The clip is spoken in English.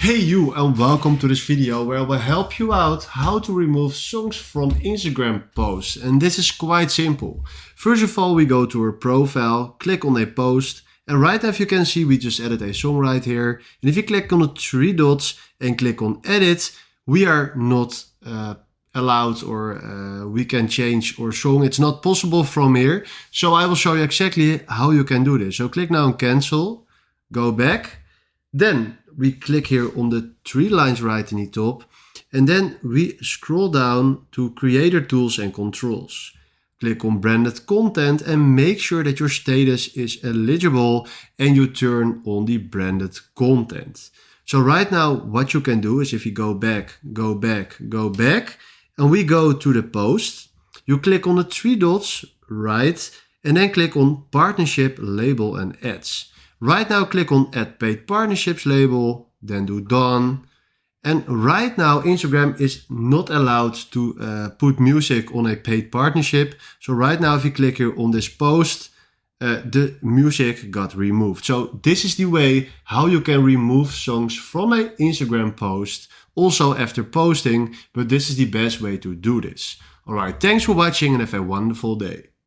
Hey you, and welcome to this video where I will help you out how to remove songs from Instagram posts. And this is quite simple. First of all, we go to our profile, click on a post, and right now if you can see we just added a song right here. And if you click on the three dots and click on edit, we are not allowed or we can change our song. It's not possible from here. So I will show you exactly how you can do this. So click now on cancel, go back, then we click here on the three lines right in the top, and then we scroll down to creator tools and controls. Click on branded content and make sure that your status is eligible and you turn on the branded content. So right now what you can do is if you go back, and we go to the post, you click on the three dots, right, and then click on partnership, label and ads. Right now click on add paid partnerships label, then do done. And right now Instagram is not allowed to put music on a paid partnership. So right now if you click here on this post, the music got removed. So this is the way how you can remove songs from an Instagram post also after posting, but this is the best way to do this. Alright, thanks for watching and have a wonderful day.